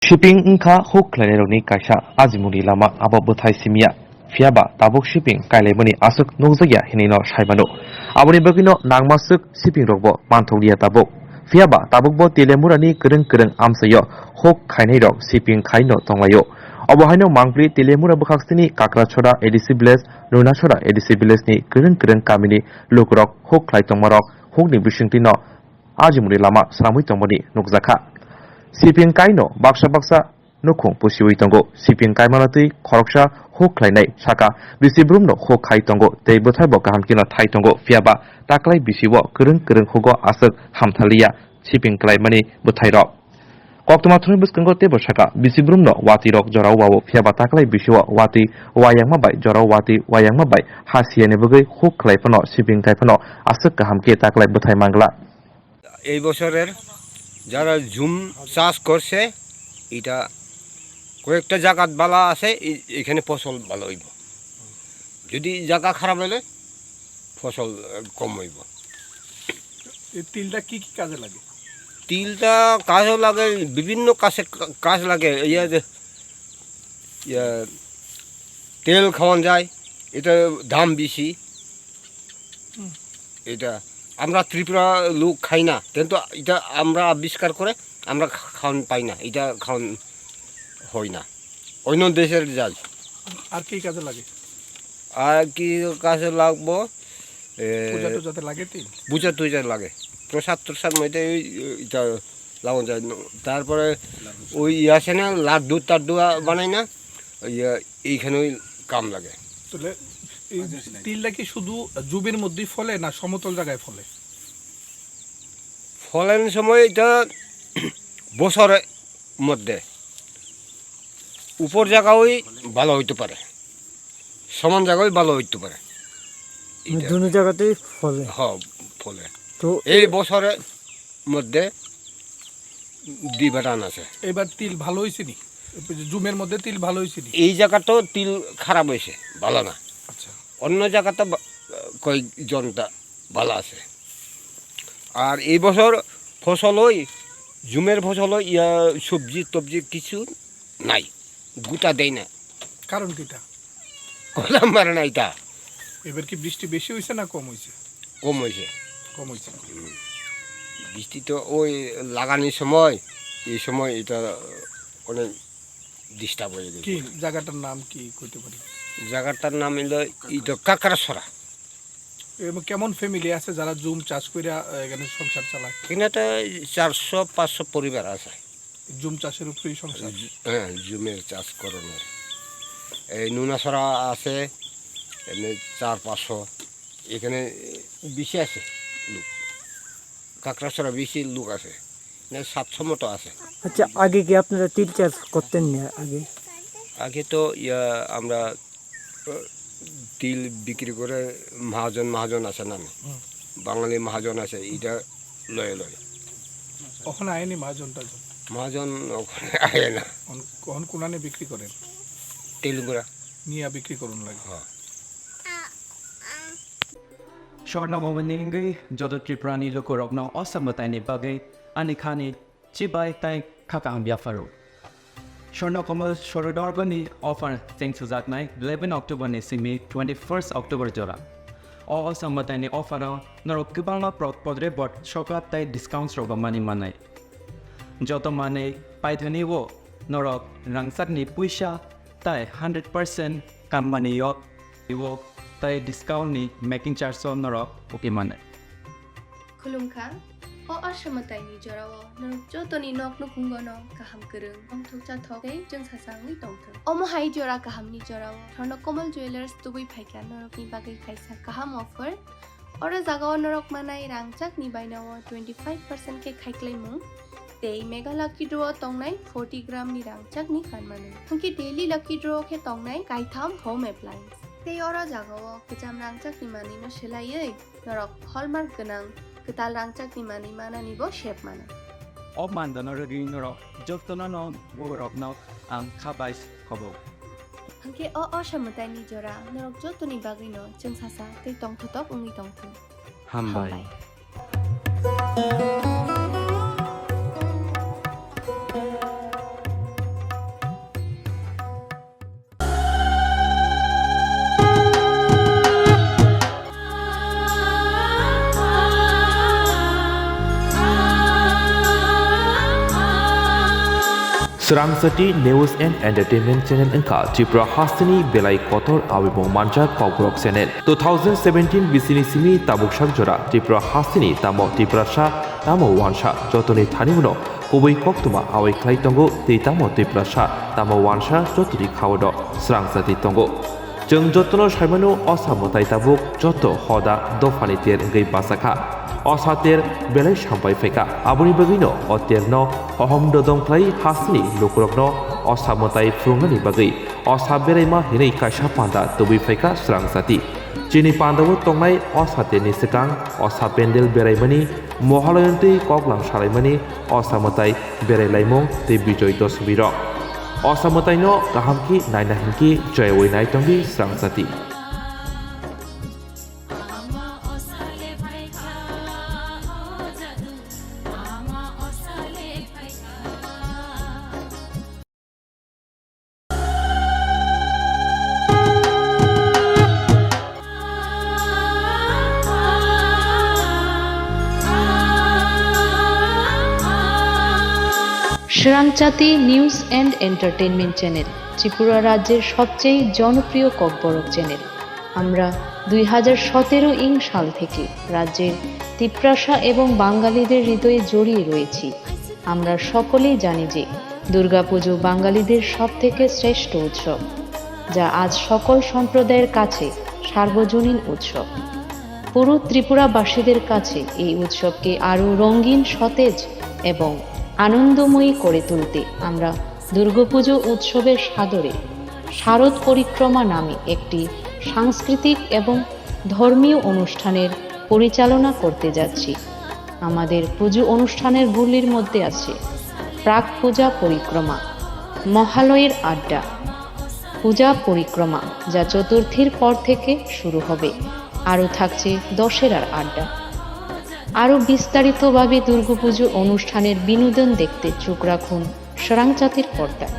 Shipping ingkha huk Kainairokni kaisa ajimuni lama abo bwthai simia fiaba tabuk shipping kailaimani asuk nukjagya hinino saibano aboni bagino nangmasuk shipping rokbo manthokliya tabuk fiaba tabukbo telemurani kwrung amsayo huk Kainairok shipping khaino tonglayo obohaino mangpri telemura bwkhaksini Kakrachora ADC village Nunachora ADC village ni kwrung kamini lukrok huk khlai tongmarok hukni bisingtino ajimuni lama sramui tongmani nukjakha Shipping kaino baksa nukhung pusiwi tongo shipping kaimanatui khoroksa huk khlainai saka bisibrumno huk khai tongo tei bwthaibo kahamkino thai tongo fiaba taklai bisiwo kwrung hugo asuk hamthaliya shipping klaimani bwthairok koktoma thuni bwskango tebo saka bisibrumno Watwi rok Jorao wawo fiaba taklai bisiwo Watwi wayangma bai Jorao Watwi wayangma bai hasiyani bwgui huk khlaipano shipping kaipano asuk kahamke taklai bwthai mangla এই বছরের যারা zoom চাষ করছে এটা কয়েকটা জায়গাত বালা আছে এখানে ফসল ভালো হইব যদি জায়গা খারাপ হলে ফসল কম হইব তিলটা কি কাজে লাগে তিলটা কাজও লাগে বিভিন্ন কাজ লাগে তেল খাওয়ান যায় এটা দাম বেশি এটা আমরা ত্রিপুরা লোক খাই না কিন্তু এটা আমরা আবিষ্কার করে আমরা খাওয়ান পাই না এটা খাওয়ান হয় না অন্য দেশের জাল আর কি কাজে লাগে আর কি কাজে লাগবো যাতে লাগে তিল বুঝা টুজা লাগে প্রসাদ মধ্যে এটা লাগানো যায় তারপরে ওই আছে না লাড্ডু টাড্ডু বানাই না এইখানে ওই কাম লাগে তাহলে তিলটা কি শুধু জুবের মধ্যেই ফলে না সমতল জায়গায় ফলে ফলের সময় এটা বছরের মধ্যে উপর জায়গায় ভালো হইতে পারে সমান জায়গায় ভালো হইতে পারে দুনো জায়গাতেই ফলে হ্যাঁ ফলে তো এই বছরের মধ্যে দিবাটান আছে এবার তিল ভালো হয়েছে নি জুমের মধ্যে তিল ভালো হয়েছে নি এই জায়গাটাও তিল খারাপ হয়েছে ভালো না আচ্ছা অন্য জায়গাতে কয়েকজনটা ভালো আছে আর এই বছর ফসল ওই জুমের ফসল ইয়া সবজি টবজি কিছু নাই গোটা দেয় না কারণ কিটা কলাম মারে না এটা এবার কি বৃষ্টি বেশি হয়েছে না কম হয়েছে কম হয়েছে বৃষ্টি তো ওই লাগানোর সময় এই সময় এটা অনেক ডিস্টার্ব হয়ে গেছে কি জায়গাটার নাম কি কইতে পারি জায়গাটার নাম হলো এটা কাকড়াছড়া এবং কেমন ফ্যামিলি আছে যারা জুম চাষ করে এখানে সংসার চালায় এখানে তো 400-500 পরিবার আছে জুম চাষের উপরেই সংসার হ্যাঁ জুমের চাষ করানোর এই নুনাছড়া আছে এমনি 400-500 এখানে বেশি আছে লোক কাকড়াছড়া বেশি লোক আছে 700 মতো আছে আচ্ছা আগে কি আপনারা তিল চাষ করতেন না আগে তো আমরা তিল বিক্রি করে মহাজন আছে না বাঙালি মহাজন আছে এটা লয় ওখানে আয়নি মহাজন ওখানে আয় না কখন কোনানে বিক্রি করেন তেলগুড়া নিয়ে বিক্রি করুন লাগে Shortnamawani jodo triprani loko rokna osambatai ni bagai anikhani chibai tai khakang biafaro. Shornakomal Shorodarbani offer thanks to Zaknai 11 October ni simi 21st October jora. O sambatai ni offer noro kibala podre bot shokat tai discounts roba mani manai. Joto mane paithani wo norok rangsak ni puisha tai 100% company yok iwo tai discount ni making charge so norok okay mane. Khulumkha o ashamatai ni Jorao norok jotoni nok nukungono kaham kereng ongthok chathok jeng sasangui tongthok omohai jora kaham ni Jorao thorno komal jewelers tubui phaikya norok ni bagai kaisa kaham offer ora jagao norok manai rangchak ni bainawo 25% ke khaiklai mung tei mega lucky draw tongnai 40 gram ni rangchak ni kanmane hangki daily lucky draw ke tongnai kaitham home appliance tei ora jagao kejam rangchak ni mani no selaiei norok hallmark ganang ketal rangchak ni mani mana nibo shape mana O mandana ragi norok jotona no borok no ang khabais khobo. hangke o ashamatai ni jora norok jotoni bagino jeng sasa tei tongthotok ungi tongthok Hambai. Swrangchati News and Entertainment Channel engka Tripura Hasini Belai Kotor Awibong Manjak Pogrok Channel 2017 Bisini Simi Tabuk Shagjora Tripura Hasini Tamo Tripurasha Tamo Wansha Jotoni Thanimuno Kubui Koktuma Awai Klai Tongo Tei Tamo Tripurasha Tamo Wansha Jotoni Khawodo Swrangchati Tongo Jeng Jotono Shaimano Osamotai Tabuk Joto Hoda Dofani Ter Ngei Basakha Osater Belai Sampai Feka Abuni Bagino Oterno Ohom Dodong Klai Hasini Lukrokno Osamotai Frungani Bagai Osa Beraima Hinei Kaisha Panda Tubi Feka Swrangchati Chini Pandawo Tongnai Osate Nisekang Osa Pendel Beraimani Mohaloyanti Koklang Shalaimani Osamotai Berailaimong Te Bijoy Dosbiro Osamotai no Kahamki Nainahinki Joyway Naitongi Swrangchati Swrangchati news and entertainment channel Tripura রাজ্যের সবচেয়ে জনপ্রিয় Kokborok channel. আমরা 2017 সাল থেকে রাজ্যের তিপ্রাসা এবং বাঙালিদের হৃদয়ে জড়িয়ে রয়েছি। আমরা সকলেই জানি যে দুর্গাপুজো বাঙালিদের সবথেকে শ্রেষ্ঠ উৎসব, যা আজ সকল সম্প্রদায়ের কাছে সার্বজনীন উৎসব। পুরো ত্রিপুরাবাসীদের কাছে এই উৎসবকে আরও রঙিন, সতেজ এবং আনন্দময়ী করে তুলতে আমরা দুর্গাপুজো উৎসবের সাদরে শারদ পরিক্রমা নামে একটি সাংস্কৃতিক এবং ধর্মীয় অনুষ্ঠানের পরিচালনা করতে যাচ্ছি। আমাদের পুজো অনুষ্ঠানের গুলির মধ্যে আছে প্রাক পূজা পরিক্রমা, মহালয়ের আড্ডা, পূজা পরিক্রমা যা চতুর্থীর পর থেকে শুরু হবে, আরও থাকছে দশেরার আড্ডা। আরও বিস্তারিতভাবে দুর্গাপুজো অনুষ্ঠানের বিনোদন দেখতে চোখ রাখুন স্বরাংচাতির পর্দায়।